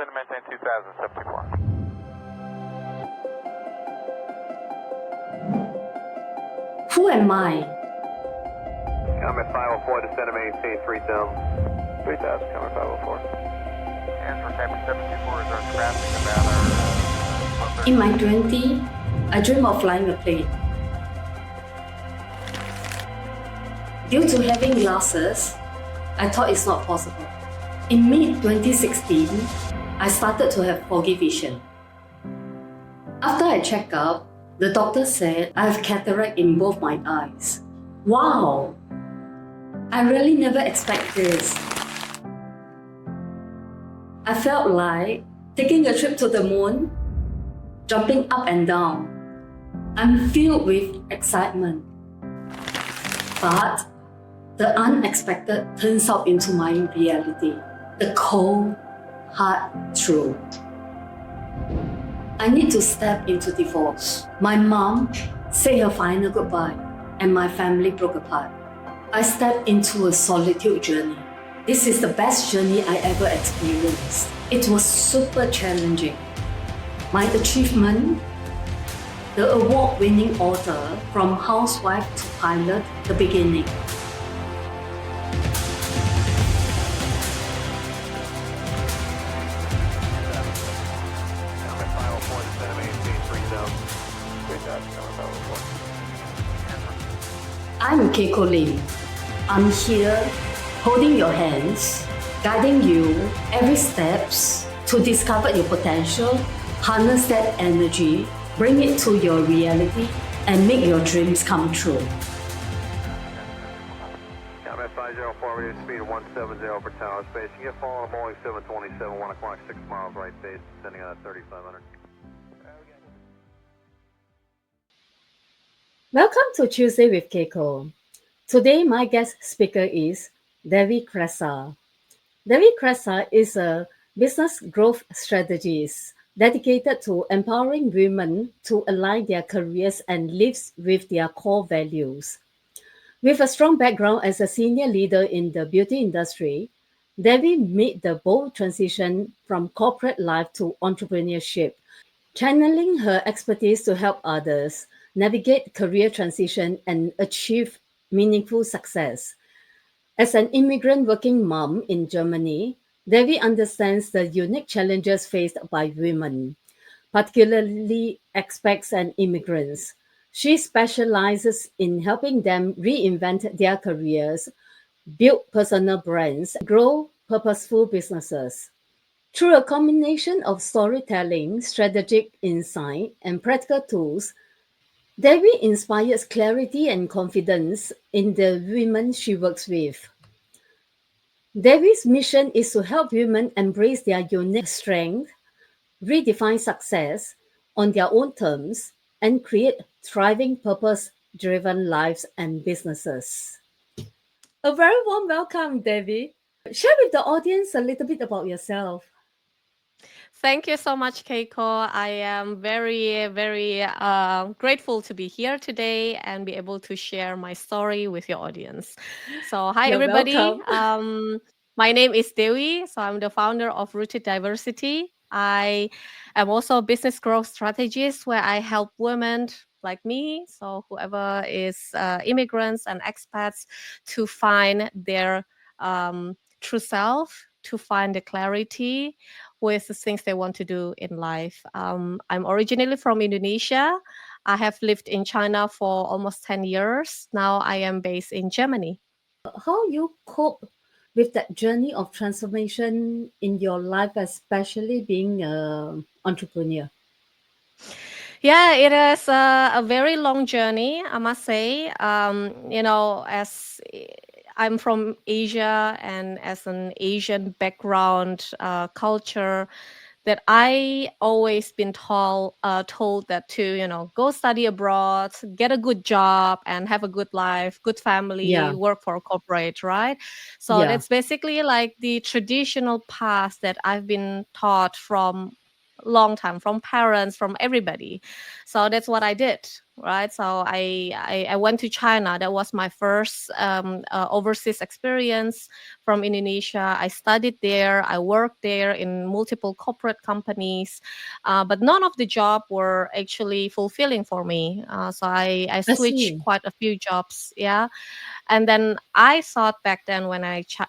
to maintain 2074. Who am I? Comment 504, descend to maintain 3000. 3000, comment 504. And for Type 724 is our traffic about our... In my 20s, I dream of flying a plane. Due to having glasses, I thought it's not possible. In mid-2016, I started to have foggy vision. After I checked out, the doctor said I have cataract in both my eyes. Wow! I really never expect this. I felt like taking a trip to the moon, jumping up and down. I'm filled with excitement. But the unexpected turns out into my reality. The cold, hard truth. I need to step into divorce. My mom said her final goodbye, and my family broke apart. I stepped into a solitude journey. This is the best journey I ever experienced. It was super challenging. My achievement, the award-winning author, from housewife to pilot, the beginning. Comment 504, descend to maintain 3000. 3000, comment 504. I'm Keiko Lim. I'm here holding your hands, guiding you every steps to discover your potential, harness that energy, bring it to your reality, and make your dreams come true. Comment 504, reduce speed of 170 for tower space. You get following Boeing 727, 1 o'clock, 6 miles right base, descending on 3500. Welcome to Tuesday with Keiko. Today, my guest speaker is Dewi Kreysa. Dewi Kreysa is a business growth strategist dedicated to empowering women to align their careers and lives with their core values. With a strong background as a senior leader in the beauty industry, Dewi made the bold transition from corporate life to entrepreneurship, channeling her expertise to help others navigate career transition and achieve meaningful success. As an immigrant working mom in Germany, Dewi understands the unique challenges faced by women, particularly expats and immigrants. She specializes in helping them reinvent their careers, build personal brands, and grow purposeful businesses. Through a combination of storytelling, strategic insight, and practical tools, Dewi inspires clarity and confidence in the women she works with. Dewi's mission is to help women embrace their unique strength, redefine success on their own terms, and create thriving, purpose-driven lives and businesses. A very warm welcome, Dewi. Share with the audience a little bit about yourself. Thank you so much, Keiko. I am very, very grateful to be here today and be able to share my story with your audience. So, hi, You're everybody. welcome. My name is Dewi. So, I'm the founder of Rooted Diversity. I am also a business growth strategist where I help women like me, so whoever is immigrants and expats, to find their true self, to find the clarity with the things they want to do in life. I'm originally from Indonesia. I have lived in China for almost 10 years. Now I am based in Germany. How you cope with that journey of transformation in your life, especially being an entrepreneur? Yeah, it is a very long journey, I must say. As I'm from Asia and as an Asian background culture, that I always been told that to go study abroad, get a good job, and have a good life, good family, Yeah, work for a corporate, right? So yeah, that's basically like the traditional path that I've been taught from long time, from parents, from everybody. So that's what I did, right? So I went to China. That was my first overseas experience from Indonesia. I studied there. I worked there in multiple corporate companies, but none of the job were actually fulfilling for me. So I I switched see. quite a few jobs. Yeah. And then I thought back then when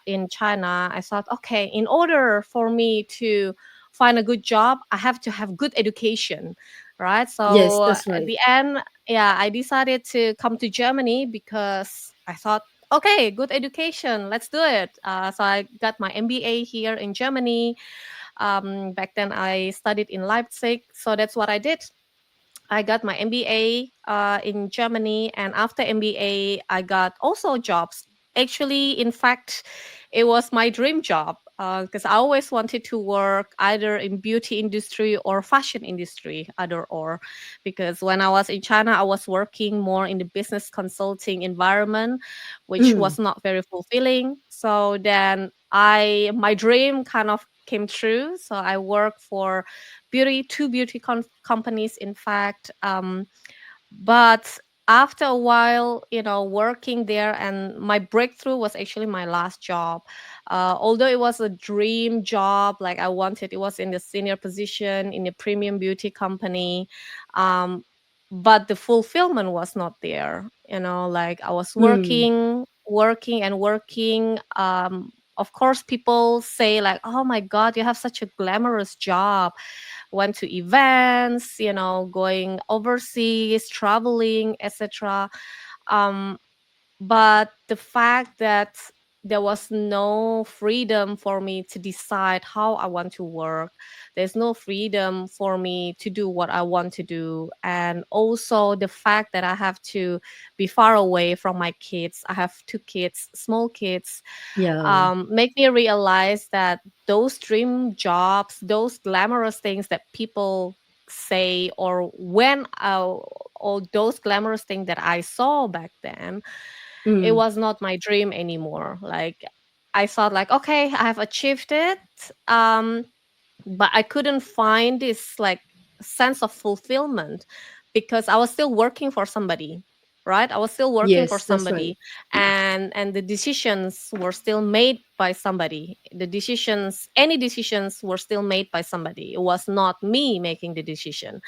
in China, I thought, okay, in order for me to find a good job, I have to have good education, right? Yes, So that's at right. the end, yeah, I decided to come to Germany because I thought, okay, good education, let's do it. So I got my MBA here in Germany. Back then, I studied in Leipzig, so that's what I did. I got my MBA in Germany, and after MBA, I got also jobs. Actually, in fact, it was my dream job because I always wanted to work either in beauty industry or fashion industry, either or. Because when I was in China, I was working more in the business consulting environment, which Mm, was not very fulfilling. So then my dream kind of came true. So I worked for two beauty companies, in fact. But after a while, working there, and my breakthrough was actually my last job. Although it was a dream job, like I wanted, it was in the senior position in a premium beauty company. Um, but the fulfillment was not there. Like I was mm, working and working. Of course, people say like, "Oh my God, you have such a glamorous job." Went to events, going overseas, traveling, etc. Um, but the fact that there was no freedom for me to decide how I want to work, there's no freedom for me to do what I want to do. And also the fact that I have to be far away from my kids. I have two kids, small kids, yeah. make me realize that those dream jobs, those glamorous things that people say, or those glamorous things that I saw back then, it Mm, was not my dream anymore. Like I thought, like, okay, I have achieved it. Um, but I couldn't find this like sense of fulfillment because I was still working for somebody, right? I was still working for yes, that's right. somebody, and the decisions were still made by somebody. Any decisions were still made by somebody. It was not me making the decision.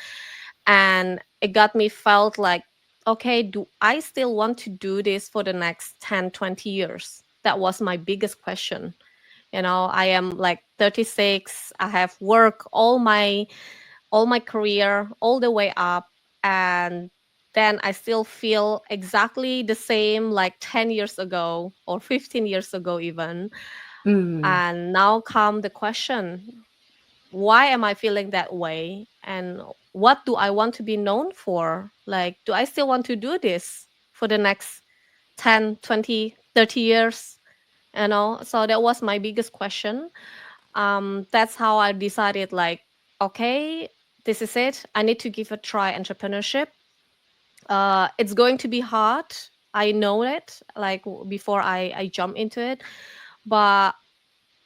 And it got me felt like, okay, do I still want to do this for the next 10, 20 years? That was my biggest question. I am like 36. I have worked all my career all the way up, and then I still feel exactly the same like 10 years ago or 15 years ago even. Mm, And now come the question, why am I feeling that way? And what do I want to be known for? Like, do I still want to do this for the next 10, 20, 30 years? So that was my biggest question. That's how I decided, like, okay, this is it. I need to give a try entrepreneurship. It's going to be hard. I know it, like before I jump into it. But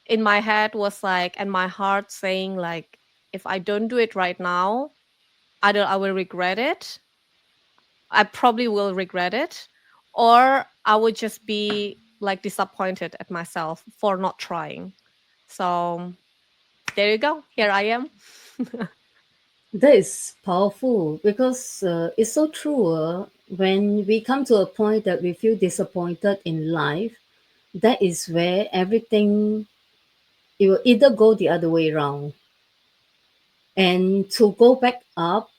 in my head was like, and my heart saying like, if I don't do it right now, either I will regret it. I probably will regret it, or I would just be like disappointed at myself for not trying. So there you go. Here I am. that is powerful because it's so true. When we come to a point that we feel disappointed in life, that is where everything it will either go the other way around, and to go back up,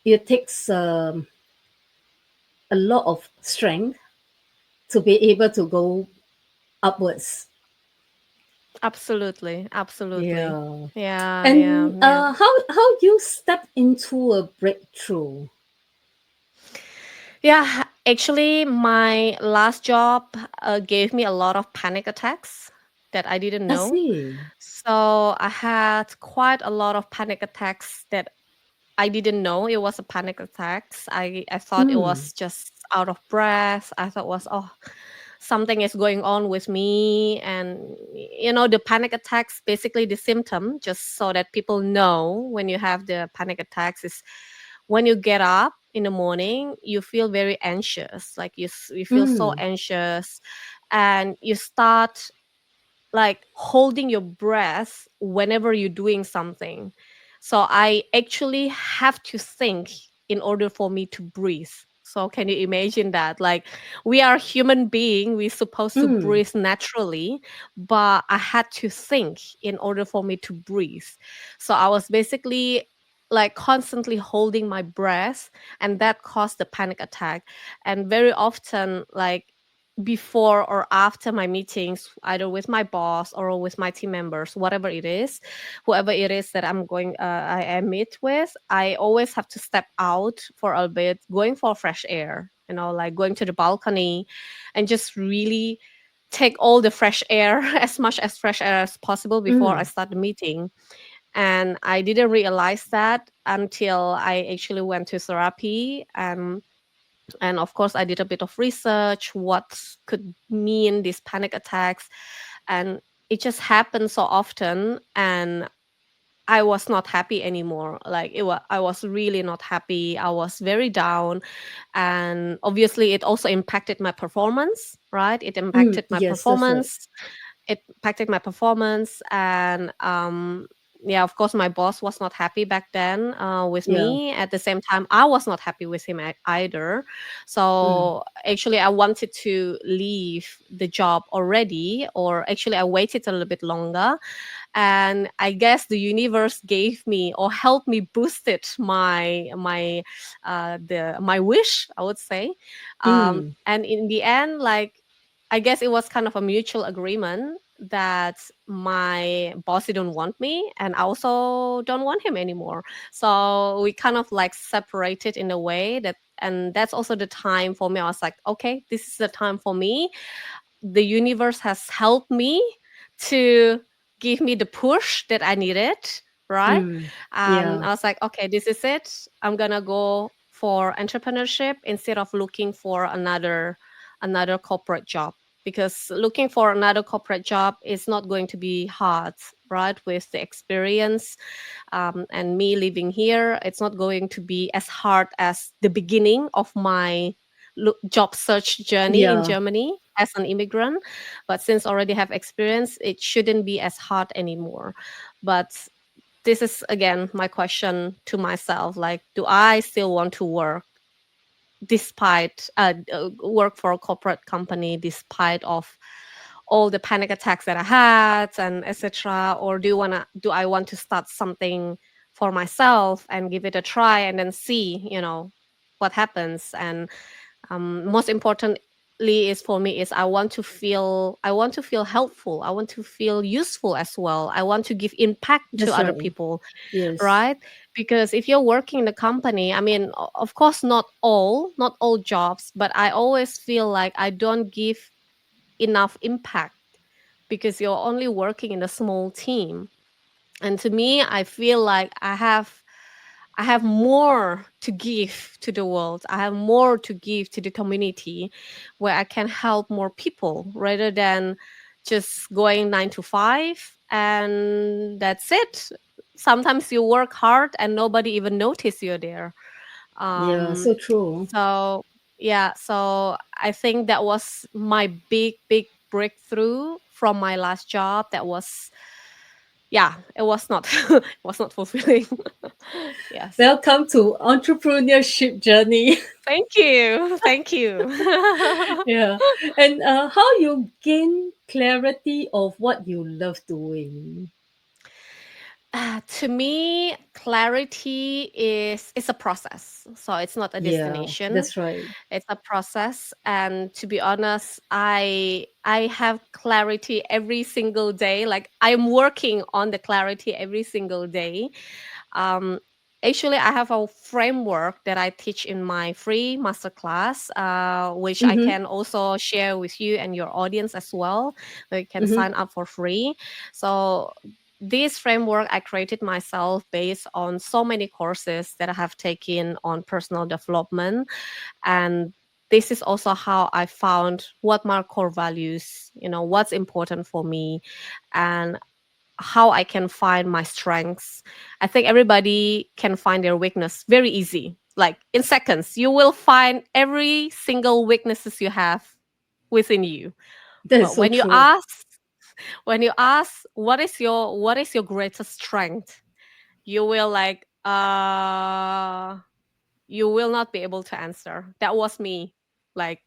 it takes a lot of strength to be able to go upwards. Absolutely, absolutely. Yeah. Yeah, yeah, And yeah. how you step into a breakthrough? Yeah, actually, my last job gave me a lot of panic attacks that I didn't I know. see. So I had quite a lot of panic attacks that I didn't know it was a panic attacks. I thought it Mm, was just out of breath. I thought was, oh, something is going on with me. And the panic attacks, basically the symptom, just so that people know when you have the panic attacks, is when you get up in the morning, you feel very anxious, like you feel so Mm. anxious, and you start like holding your breath whenever you're doing something. So I actually have to think in order for me to breathe. So can you imagine that? Like, we are human being, we're supposed to Mm. breathe naturally, but I had to think in order for me to breathe. So I was basically like constantly holding my breath, and that caused the panic attack. And very often, like, before or after my meetings, either with my boss or with my team members, whatever it is, whoever it is that I meet with, I always have to step out for a bit, going for fresh air, like going to the balcony and just really take all the fresh air, as much as fresh air as possible before I Mm. start the meeting. And I didn't realize that until I actually went to therapy. And of course, I did a bit of research what could mean these panic attacks. And it just happened so often, and I was not happy anymore. Like, I was really not happy. I was very down, and obviously it also impacted my performance, right? It Mm. impacted my Yes, that's right. performance. It impacted my performance. And yeah, of course, my boss was not happy back then with Yeah. me. At the same time, I was not happy with him either. Mm. So actually, I wanted to leave the job already, or actually I waited a little bit longer. And I guess the universe gave me or helped me boosted my wish, I would say. Mm. And in the end, like, I guess it was kind of a mutual agreement that my boss didn't want me, and I also don't want him anymore. So we kind of like separated in a way that, and that's also the time for me. I was like, okay, this is the time for me. The universe has helped me to give me the push that I needed, right? Mm. Yeah. I was like, okay, this is it. I'm gonna go for entrepreneurship instead of looking for another corporate job, because looking for another corporate job is not going to be hard, right? With the experience, and me living here, it's not going to be as hard as the beginning of my job search journey in Yeah. Germany as an immigrant. But since I already have experience, it shouldn't be as hard anymore. But this is again my question to myself, like, do I still want to work despite work for a corporate company despite of all the panic attacks that I had and etc., or do I want to start something for myself and give it a try and then see what happens. And most importantly is for me is I want to feel helpful, I want to feel useful as well, I want to give impact to That's other right. people, Yes. right? Because if you're working in a company, I mean, of course, not all jobs, but I always feel like I don't give enough impact because you're only working in a small team. And to me, I feel like I have more to give to the world. I have more to give to the community where I can help more people rather than just going 9 to 5 and that's it. Sometimes you work hard and nobody even notice you're there. Yeah. Um, So true. so yeah, so I think that was my big breakthrough from my last job. That was, yeah, it was not it was not fulfilling. Yes. Welcome to entrepreneurship journey. Thank you. Thank you. Yeah. And how you gain clarity of what you love doing. To me, clarity is a process. So it's not a Yeah, destination. that's right. It's a process. And to be honest, I have clarity every single day. Like, I'm working on the clarity every single day. Um, Actually, I have a framework that I teach in my free masterclass, which I Mm-hmm. can also share with you and your audience as well. You can Mm-hmm. sign up for free. So this framework I created myself based on so many courses that I have taken on personal development. And this is also how I found what my core values, what's important for me, and how I can find my strengths. I think everybody can find their weakness very easy. Like in seconds, you will find every single weaknesses you have within you. That's But so true. when you ask what is your greatest strength, you will you will not be able to answer. That was me like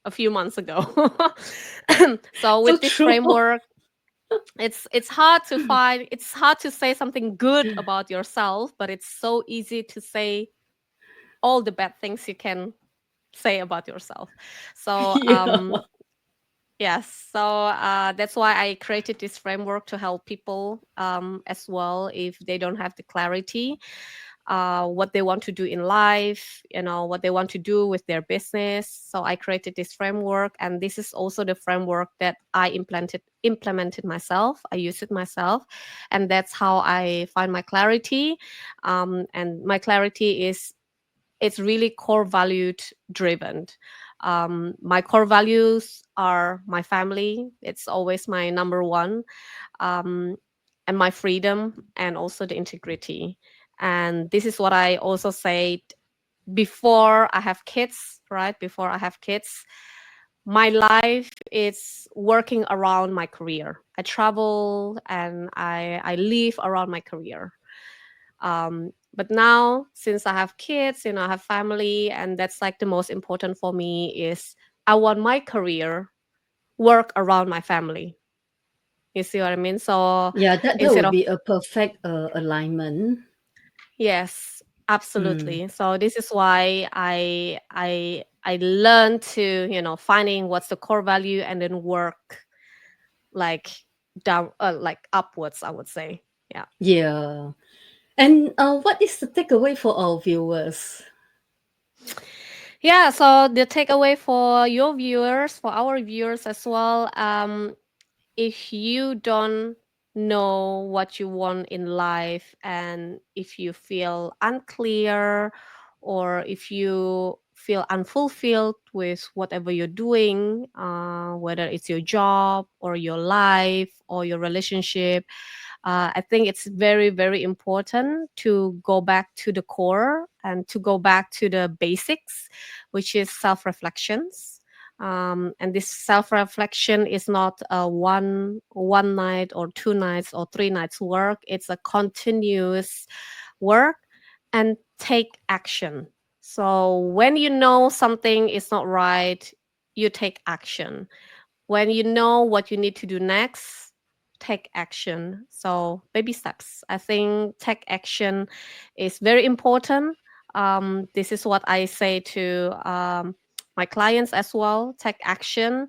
a few months ago. So So with this true. framework, it's hard to find, it's hard to say something good about yourself, but it's so easy to say all the bad things you can say about yourself. So Yeah. yes, so that's why I created this framework to help people as well if they don't have the clarity what they want to do in life, what they want to do with their business. So I created this framework, and this is also the framework that I implemented myself. I use it myself, and that's how I find my clarity. And my clarity is, it's really core valued driven. My core values are my family. It's always my number one, um, and my freedom, and also the integrity. And this is what I also said before I have kids, right? Before I have kids, my life is working around my career. I travel and I live around my career. But now, since I have kids, I have family, and that's like the most important for me is I want my career work around my family. You see what I mean? So Yeah, that instead would of, be a perfect alignment. yes, Mm. absolutely. So this is why I learned to, finding what's the core value and then work like down, like upwards, I would say. Yeah. Yeah. And what is the takeaway for our viewers? Yeah, so the takeaway for your viewers, for our viewers as well, if you don't know what you want in life, and if you feel unclear, or if you feel unfulfilled with whatever you're doing, whether it's your job or your life or your relationship, I think it's very, very important to go back to the core and to go back to the basics, which is self reflections. And this self reflection is not a one night or 2 nights or 3 nights work. It's a continuous work, and take action. So when you know something is not right, you take action. When you know what you need to do next, take action. So baby steps. I think take action is very important. This is what I say to my clients as well. Take action,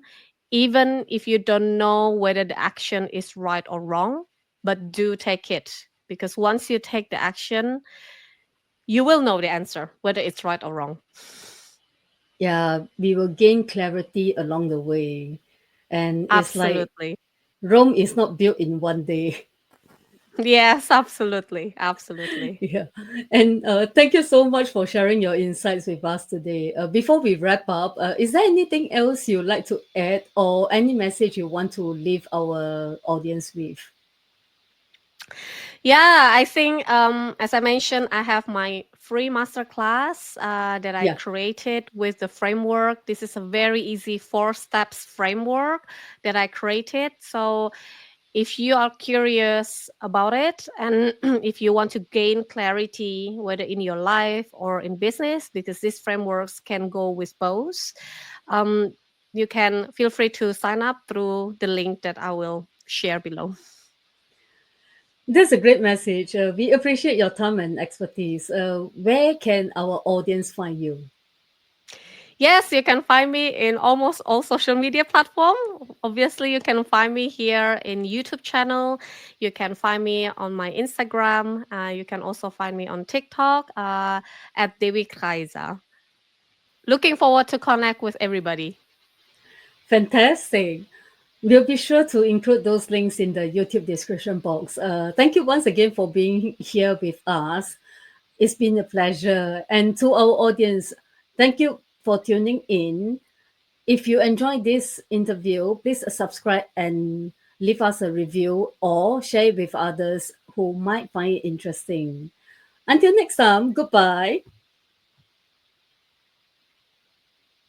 even if you don't know whether the action is right or wrong, but do take it, because once you take the action, you will know the answer whether it's right or wrong. Yeah, we will gain clarity along the way. And it's like Absolutely. Rome is not built in one day. Yes, absolutely. Absolutely. Yeah. And thank you so much for sharing your insights with us today. Before we wrap up, is there anything else you'd like to add, or any message you want to leave our audience with? Yeah, I think as I mentioned, I have my free masterclass that I Yeah. created with the framework. This is a very easy 4 steps framework that I created. So if you are curious about it, and if you want to gain clarity, whether in your life or in business, because these frameworks can go with both, um, you can feel free to sign up through the link that I will share below. That's a great message. We appreciate your time and expertise. Where can our audience find you? Yes, you can find me in almost all social media platform. Obviously, you can find me here in YouTube channel. You can find me on my Instagram. You can also find me on TikTok at Dewi Kreysa. Looking forward to connect with everybody. Fantastic. We'll be sure to include those links in the YouTube description box. Thank you once again for being here with us. It's been a pleasure. And to our audience, thank you for tuning in. If you enjoyed this interview, please subscribe and leave us a review or share with others who might find it interesting. Until next time, goodbye.